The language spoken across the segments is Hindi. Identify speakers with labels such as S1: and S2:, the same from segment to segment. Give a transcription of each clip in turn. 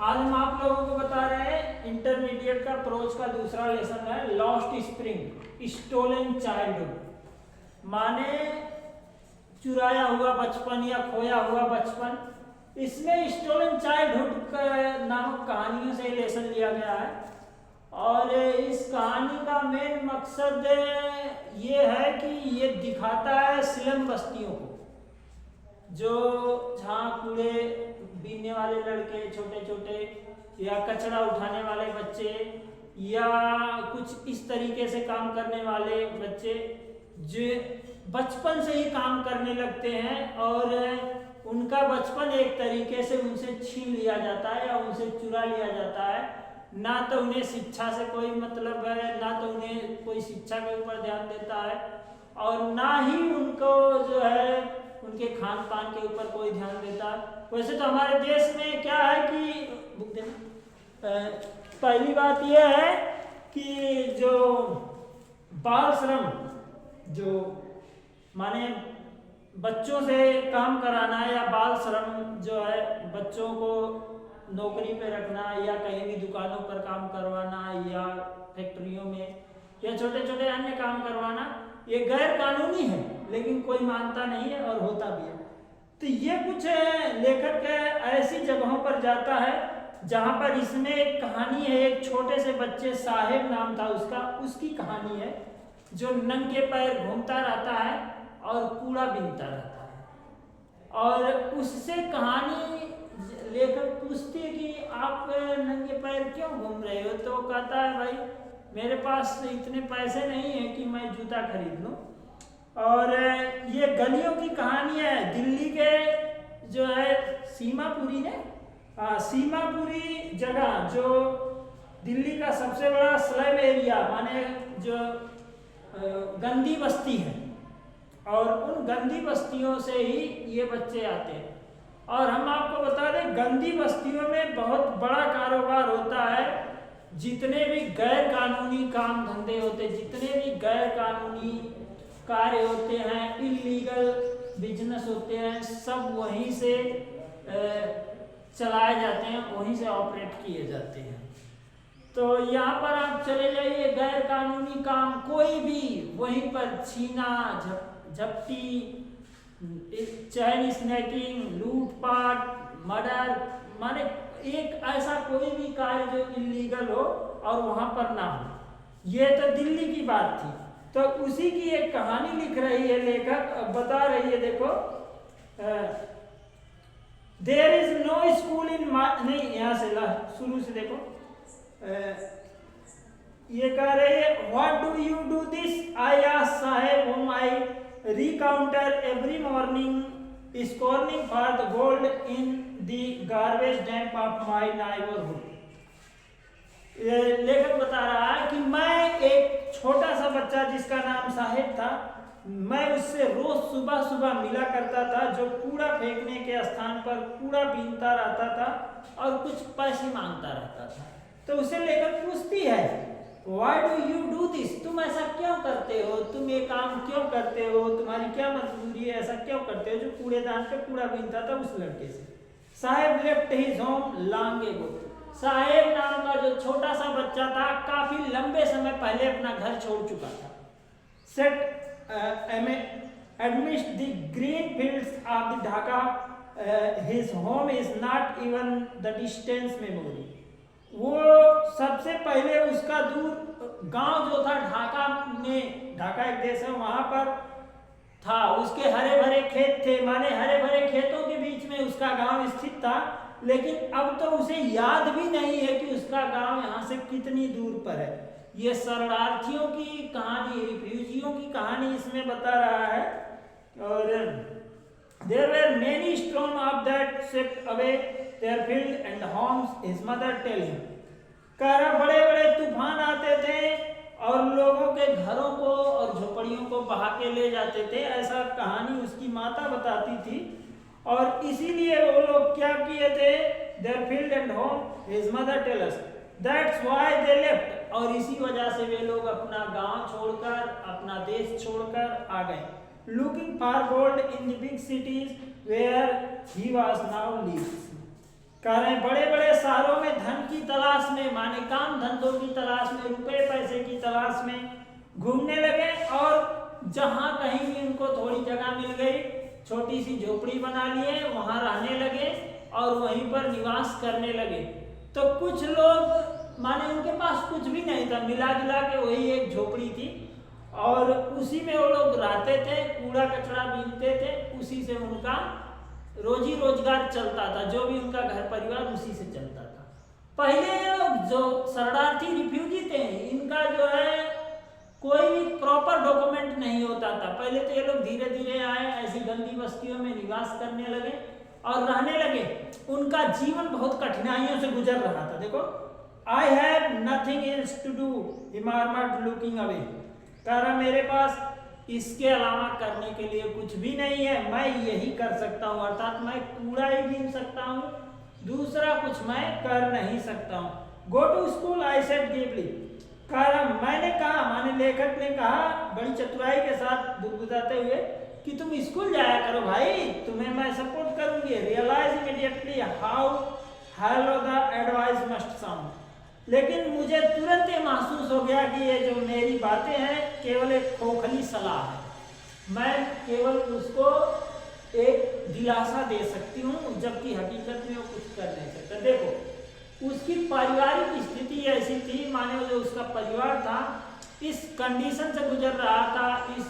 S1: आज हम आप लोगों को बता रहे हैं इंटरमीडिएट का प्रोज का दूसरा लेसन है लॉस्ट स्प्रिंग स्टोलन चाइल्डहुड, माने चुराया हुआ बचपन या खोया हुआ बचपन। इसमें स्टोलन चाइल्डहुड नामक कहानियों से लेसन लिया गया है और इस कहानी का मेन मकसद ये है कि ये दिखाता है स्लम बस्तियों को, जो जहाँ कूड़े बीनने वाले लड़के छोटे छोटे या कचरा उठाने वाले बच्चे या कुछ इस तरीके से काम करने वाले बच्चे जो बचपन से ही काम करने लगते हैं और उनका बचपन एक तरीके से उनसे छीन लिया जाता है या उनसे चुरा लिया जाता है। ना तो उन्हें शिक्षा से कोई मतलब है, ना तो उन्हें कोई शिक्षा के ऊपर ध्यान देता है और ना ही उनको जो है उनके खान पान के ऊपर कोई ध्यान देता है। वैसे तो हमारे देश में क्या है कि पहली बात यह है कि जो बाल श्रम, जो माने बच्चों से काम कराना या बाल श्रम जो है बच्चों को नौकरी पे रखना या कहीं भी दुकानों पर काम करवाना या फैक्ट्रियों में या छोटे छोटे अन्य काम करवाना, ये गैर कानूनी है लेकिन कोई मानता नहीं है और होता भी है। तो ये कुछ लेखक ऐसी जगहों पर जाता है जहां पर इसमें एक कहानी है, एक छोटे से बच्चे साहेब नाम था उसका, उसकी कहानी है जो नंगे पैर घूमता रहता है और कूड़ा बीनता रहता है और उससे कहानी लेखक पूछती है कि आप नंगे पैर क्यों घूम रहे हो, तो कहता है भाई मेरे पास इतने पैसे नहीं है कि मैं जूता खरीद लूं। और ये गलियों की कहानी है दिल्ली के जो है सीमापुरी ने, सीमापुरी जगह जो दिल्ली का सबसे बड़ा स्लम एरिया माने जो गंदी बस्ती है और उन गंदी बस्तियों से ही ये बच्चे आते हैं। और हम आपको बता दें गंदी बस्तियों में बहुत बड़ा कारोबार होता है, जितने भी गैर कानूनी काम धंधे होते, जितने भी गैर कानूनी कार्य होते हैं, इलीगल बिजनेस होते हैं, सब वहीं से चलाए जाते हैं, वहीं से ऑपरेट किए जाते हैं। तो यहाँ पर आप चले जाइए, गैर कानूनी काम कोई भी वहीं पर छीना झपटी, चैन स्नैचिंग, लूटपाट, मर्डर, माने एक ऐसा कोई भी कार्य जो इलीगल हो और वहां पर ना हो। ये तो दिल्ली की बात थी, तो उसी की एक कहानी लिख रही है लेखक, बता रही है देखो, there is no school in नहीं, यहां से शुरू से देखो, ये कह रही है what do you do this, I asked साहेब whom I recounter every morning scorning for the gold in the garbage dump of my neighborhood। लेखक बता रहा है कि मैं एक छोटा सा बच्चा जिसका नाम साहेब था, मैं उससे रोज सुबह सुबह मिला करता था, जो कूड़ा फेंकने के स्थान पर कूड़ा बीनता रहता था और कुछ पैसे मांगता रहता था। तो उसे लेकर पूछती है Why do you do this? तुम ऐसा क्यों करते हो, तुम ये काम क्यों करते हो, तुम्हारी क्या मजबूरी है, ऐसा क्यों करते हो, जो कूड़ेदान पे कूड़ा बीनता था उस लड़के से। Saheb left his home long ago, Saheb नाम का जो छोटा सा बच्चा था काफी लंबे समय पहले अपना घर छोड़ चुका था। Set amidst the green fields of the Dhaka, his home is not even the distance memory। वो सबसे पहले उसका दूर गांव जो था ढाका में, ढाका एक देश है, वहां पर था, उसके हरे भरे खेत थे, माने हरे भरे खेतों के बीच में उसका गांव स्थित था। लेकिन अब तो उसे याद भी नहीं है कि उसका गांव यहाँ से कितनी दूर पर है। ये शरणार्थियों की कहानी, रिफ्यूजियों की कहानी इसमें बता रहा है। और there were many storms of that swept away their field and homes, his mother tell him। कह रहा बड़े बड़े तूफान आते थे और लोगों के घरों को और झोपड़ियों को बहा के ले जाते थे, ऐसा कहानी उसकी माता बताती थी। और इसीलिए वो लोग क्या किए थे, their field and home, his mother tell us, that's why they left। और इसी वजह से वे लोग अपना गांव छोड़कर, अपना देश छोड़कर आ गए। looking for gold in the big cities where he was now lives। कह रहे बड़े बड़े शहरों में धन की तलाश में, माने काम धंधों की तलाश में, रुपए पैसे की तलाश में घूमने लगे, और जहां कहीं भी उनको थोड़ी जगह मिल गई, छोटी सी झोपड़ी बना लिए, वहां रहने लगे और वहीं पर निवास करने लगे। तो कुछ लोग माने उनके पास कुछ भी नहीं था, मिला जुला के वही एक झोपड़ी थी और उसी में वो लोग रहते थे, कूड़ा कचरा बीनते थे, उसी से उनका रोजी रोजगार चलता था, जो भी उनका घर परिवार उसी से चलता था। पहले ये लोग जो शरणार्थी रिफ्यूजी थे, इनका जो है कोई भी प्रॉपर डॉक्यूमेंट नहीं होता था। पहले तो ये लोग धीरे धीरे आए, ऐसी गंदी बस्तियों में निवास करने लगे और रहने लगे। उनका जीवन बहुत कठिनाइयों से गुजर रहा था। देखो, I have nothing else to do, इमारमट लुकिंग अवे, कह रहा मेरे पास इसके अलावा करने के लिए कुछ भी नहीं है, मैं यही कर सकता हूँ, अर्थात मैं कूड़ा ही बीन सकता हूँ, दूसरा कुछ मैं कर नहीं सकता हूँ। Go to school I said deeply, कह रहा मैंने कहा, माने लेखक ने कहा बड़ी चतुराई के साथ बुदबुदाते हुए कि तुम स्कूल जाया करो भाई, तुम्हें मैं सपोर्ट करूंगी। Realise immediately how hollow the advice must sound, लेकिन मुझे तुरंत ये महसूस हो गया कि ये जो मेरी बातें हैं केवल एक खोखली सलाह है, मैं केवल उसको एक दिलासा दे सकती हूँ, जबकि हकीकत में वो कुछ कर नहीं सकता। देखो, उसकी पारिवारिक स्थिति ऐसी थी, माने जो उसका परिवार था इस कंडीशन से गुजर रहा था, इस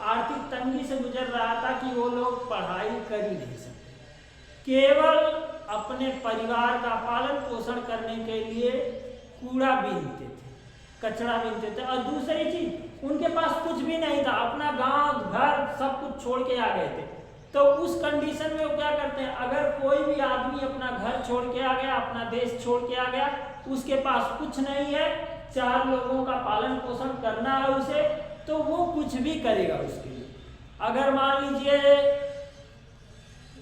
S1: आर्थिक तंगी से गुजर रहा था कि वो लोग पढ़ाई कर ही नहीं सकते, केवल अपने परिवार का पालन पोषण करने के लिए कूड़ा बीनते थे, कचरा बीनते थे। और दूसरी चीज, उनके पास कुछ भी नहीं था, अपना गांव घर सब कुछ छोड़ के आ गए थे। तो उस कंडीशन में वो क्या करते हैं, अगर कोई भी आदमी अपना घर छोड़ के आ गया, अपना देश छोड़ के आ गया, उसके पास कुछ नहीं है, 4 लोगों का पालन पोषण करना है उसे, तो वो कुछ भी करेगा उसके लिए। अगर मान लीजिए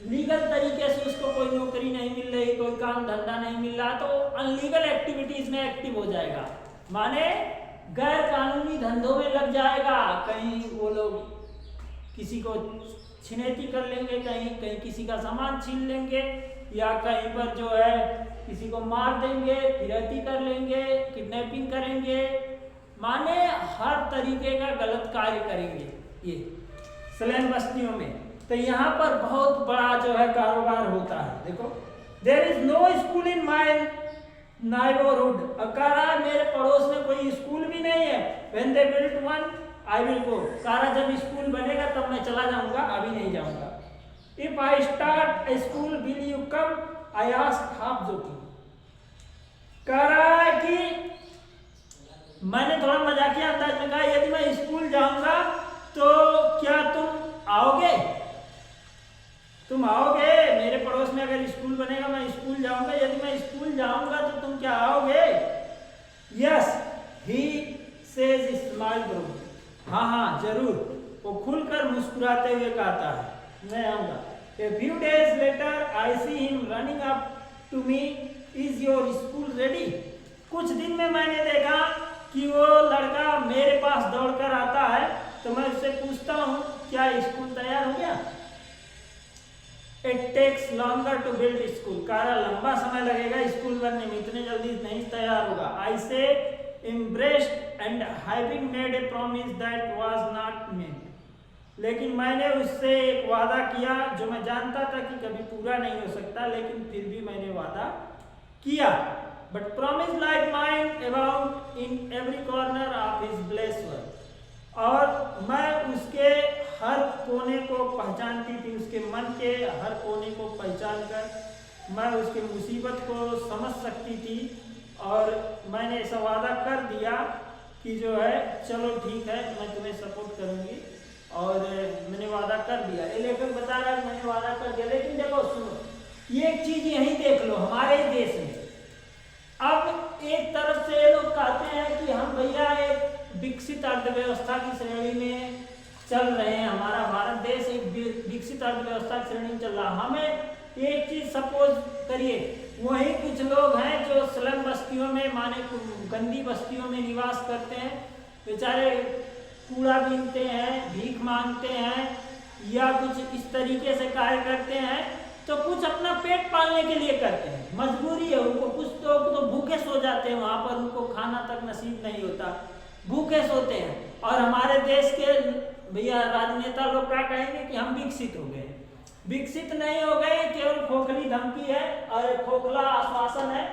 S1: लीगल तरीके से उसको कोई नौकरी नहीं मिल रही, कोई काम धंधा नहीं मिल रहा, तो अनलीगल एक्टिविटीज में एक्टिव हो जाएगा, माने गैर कानूनी धंधों में लग जाएगा। कहीं वो लोग किसी को छिनैती कर लेंगे, कहीं कहीं किसी का सामान छीन लेंगे, या कहीं पर जो है किसी को मार देंगे, फिरौती कर लेंगे, किडनैपिंग करेंगे, माने हर तरीके का गलत कार्य करेंगे ये स्लम बस्तियों में। तो यहाँ पर बहुत बड़ा जो है कारोबार होता है। देखो, there is no school in my neighbourhood, कह रहा है मेरे पड़ोस में कोई स्कूल भी नहीं है। When they built one I will go, कह रहा जब स्कूल बनेगा तब मैं चला जाऊंगा, अभी नहीं जाऊंगा। If I start A school will you come, I ask half joking, कह रहा है कि मैंने थोड़ा मजाकिया अंदाज में कहा यदि मैं स्कूल जाऊंगा तो क्या तुम आओगे, तुम आओगे मेरे पड़ोस में, अगर स्कूल बनेगा मैं स्कूल जाऊंगा, यदि मैं स्कूल जाऊंगा तो तुम क्या आओगे। Yes he says smile bro, हाँ हाँ जरूर, वो खुलकर मुस्कुराते हुए कहता है मैं आऊंगा। A few days later I see him running up to me, is your school ready. कुछ दिन में मैंने देखा कि वो लड़का मेरे पास दौड़कर आता है, तो मैं उससे पूछता हूँ क्या स्कूल तैयार हो गया। It takes longer to build school, कहा लंबा समय लगेगा स्कूल बनने में, इतने जल्दी नहीं तैयार होगा। आई से embraced and having made a promise that was not meant, लेकिन मैंने उससे एक वादा किया जो मैं जानता था कि कभी पूरा नहीं हो सकता, लेकिन फिर भी मैंने वादा किया। But promise like mine abound in every corner of his blessed world, और मैं उसके हर कोने को पहचानती थी, उसके मन के हर कोने को पहचान कर मैं उसके मुसीबत को समझ सकती थी, और मैंने ऐसा वादा कर दिया कि जो है चलो ठीक है मैं तुम्हें सपोर्ट करूंगी, और मैंने वादा कर दिया। ये लेखक बता रहा है मैंने वादा कर दिया। लेकिन देखो सुनो, ये एक चीज यहीं देख लो हमारे देश में, अब एक तरफ से ये लोग कहते हैं कि हम भैया एक विकसित अर्थव्यवस्था की श्रेणी में चल रहे हैं, हमारा भारत देश एक विकसित अर्थव्यवस्था की श्रेणी में चल रहा है। हमें एक चीज सपोज करिए, वही कुछ लोग हैं जो स्लम बस्तियों में, माने गंदी बस्तियों में निवास करते हैं, बेचारे कूड़ा बीनते हैं, भीख मांगते हैं, या कुछ इस तरीके से कार्य करते हैं, तो कुछ अपना पेट पालने के लिए करते हैं, मजबूरी है उनको। कुछ लोग तो भूखे सो जाते हैं, वहां पर उनको खाना तक नसीब नहीं होता, भूखे सोते हैं। और हमारे देश के भैया राजनेता लोग क्या कहेंगे कि हम विकसित हो गए। विकसित नहीं हो गए, केवल खोखली धमकी है और खोखला आश्वासन है,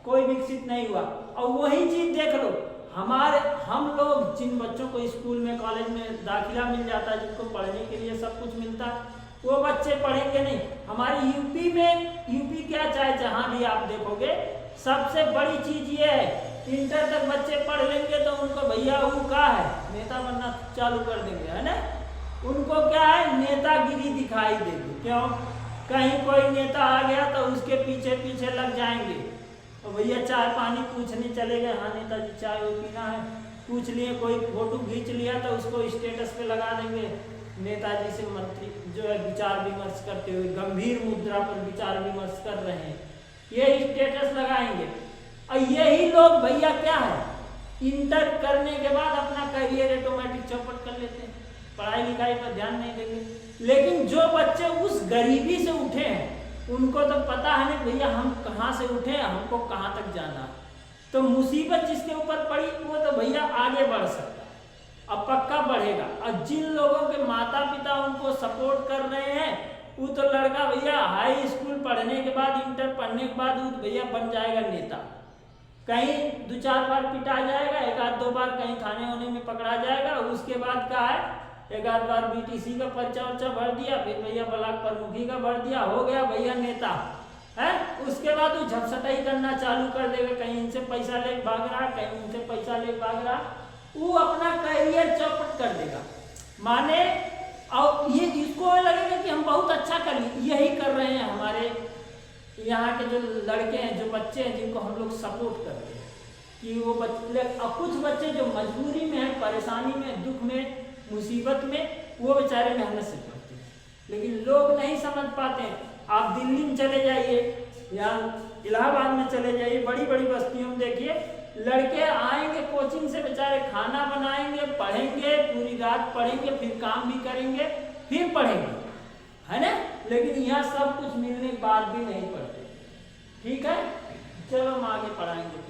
S1: कोई विकसित नहीं हुआ। और वही चीज देख लो, हम लोग जिन बच्चों को स्कूल में कॉलेज में दाखिला मिल जाता है, जिनको पढ़ने के लिए सब कुछ मिलता है, वो बच्चे पढ़ेंगे नहीं। हमारी यूपी क्या चाहे जहां भी आप देखोगे, सबसे बड़ी चीज ये है, इंटर तक बच्चे पढ़ लेंगे तो उनको भैया वो क्या है, नेता बनना चालू कर देंगे, है ना। उनको क्या है, नेतागिरी दिखाई देगी। क्यों? कहीं कोई नेता आ गया तो उसके पीछे पीछे लग जाएंगे, और भैया चाय पानी पूछने चले गए, हाँ नेताजी चाय वो पीना है, पूछ लिए, कोई फोटो खींच लिया तो उसको स्टेटस पे लगा देंगे, नेताजी से मंत्री जो है विचार विमर्श करते हुए गंभीर मुद्रा पर विचार विमर्श कर रहे हैं, ये स्टेटस लगाएंगे। और यही लोग भैया क्या है, इंटर करने के बाद अपना करियर ऑटोमेटिक चौपट कर लेते हैं, पढ़ाई लिखाई पर ध्यान नहीं देंगे। लेकिन जो बच्चे उस गरीबी से उठे हैं, उनको तो पता है ना भैया हम कहाँ से उठे हैं, हमको कहाँ तक जाना। तो मुसीबत जिसके ऊपर पड़ी वो तो भैया आगे बढ़ सकता है, अब पक्का बढ़ेगा। और जिन लोगों के माता पिता उनको सपोर्ट कर रहे हैं, वो तो लड़का भैया हाई स्कूल पढ़ने के बाद, इंटर पढ़ने के बाद वो भैया बन जाएगा नेता। कहीं 2-4 बार पिटा जाएगा, 1-2 बार कहीं थाने होने में पकड़ा जाएगा, उसके बाद क्या है, 1-8 बार बीटीसी का पर्चा भर दिया, फिर भैया ब्लॉक प्रमुखी का भर दिया, हो गया भैया नेता है। उसके बाद वो झपसटाई करना चालू कर देगा, कहीं इनसे पैसा ले भाग रहा, कहीं उनसे पैसा ले भाग रहा, वो अपना करियर चौपट कर देगा। माने और ये इसको लगेगा कि हम बहुत अच्छा कर लिए, यही कर रहे हैं हमारे यहाँ के जो लड़के हैं, जो बच्चे हैं, जिनको हम लोग सपोर्ट करते हैं कि वो बच्चे। अब कुछ बच्चे जो मजबूरी में है, परेशानी में, दुख में, मुसीबत में, वो बेचारे मेहनत से पढ़ते हैं, लेकिन लोग नहीं समझ पाते हैं। आप दिल्ली में चले जाइए या इलाहाबाद में चले जाइए, बड़ी बड़ी बस्तियों में देखिए, लड़के आएंगे कोचिंग से, बेचारे खाना बनाएंगे, पढ़ेंगे, पूरी रात पढ़ेंगे, फिर काम भी करेंगे, फिर पढ़ेंगे, है ना। लेकिन यहाँ सब कुछ मिलने के बाद भी नहीं पढ़ते। ठीक है, चलो हम आगे पढ़ाएंगे।